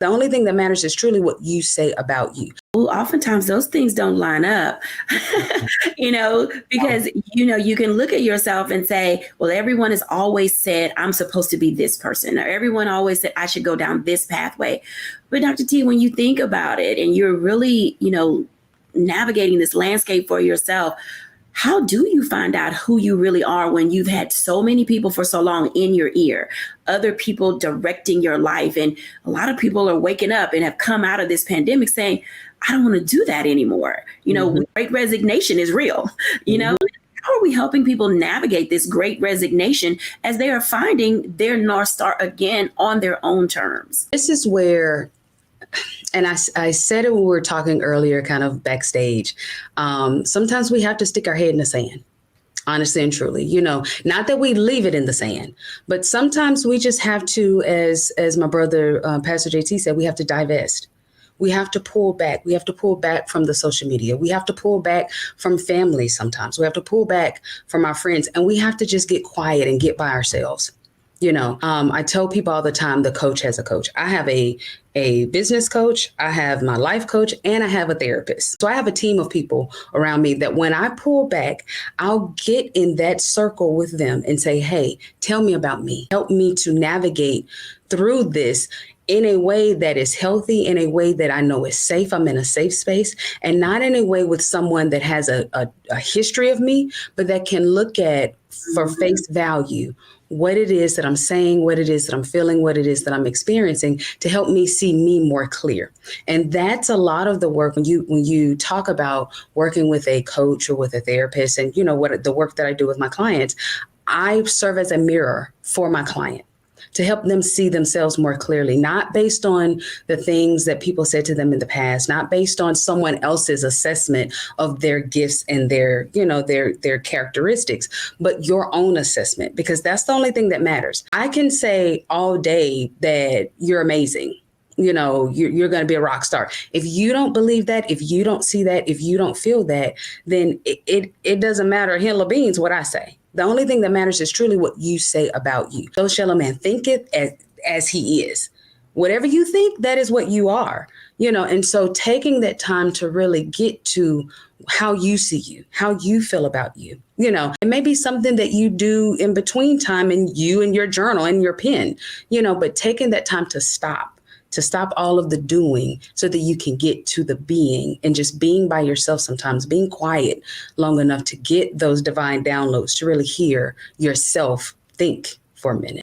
The only thing that matters is truly what you say about you. Well, oftentimes those things don't line up, because, you can look at yourself and say, well, everyone has always said I'm supposed to be this person, or everyone always said I should go down this pathway. But Dr. T, when you think about it and you're really, navigating this landscape for yourself, how do you find out who you really are when you've had so many people for so long in your ear, other people directing your life? And a lot of people are waking up and have come out of this pandemic saying, I don't want to do that anymore. Great resignation is real, How are we helping people navigate this great resignation as they are finding their North Star again on their own terms? This is where, and I said it when we were talking earlier, kind of backstage. Sometimes we have to stick our head in the sand, honestly and truly, not that we leave it in the sand, but sometimes we just have to, as my brother, Pastor JT said, we have to divest. We have to pull back. We have to pull back from the social media. We have to pull back from family sometimes. We have to pull back from our friends, and we have to just get quiet and get by ourselves. I tell people all the time, the coach has a coach. I have a business coach, I have my life coach, and I have a therapist. So I have a team of people around me that when I pull back, I'll get in that circle with them and say, hey, tell me about me. Help me to navigate through this in a way that is healthy, in a way that I know is safe. I'm in a safe space, and not in a way with someone that has a history of me, but that can look at for face value what it is that I'm saying, what it is that I'm feeling, what it is that I'm experiencing, to help me see me more clear. And that's a lot of the work when you talk about working with a coach or with a therapist, and what the work that I do with my clients, I serve as a mirror for my client to help them see themselves more clearly, not based on the things that people said to them in the past, not based on someone else's assessment of their gifts and their characteristics, but your own assessment, because that's the only thing that matters. I can say all day that you're amazing. You're going to be a rock star. If you don't believe that, if you don't see that, if you don't feel that, then it doesn't matter a hill of beans what I say. The only thing that matters is truly what you say about you. So shall a man think it as he is. Whatever you think, that is what you are. And so taking that time to really get to how you see you, how you feel about you. It may be something that you do in between time and you and your journal and your pen, but taking that time to stop all of the doing so that you can get to the being, and just being by yourself sometimes, being quiet long enough to get those divine downloads, to really hear yourself think for a minute.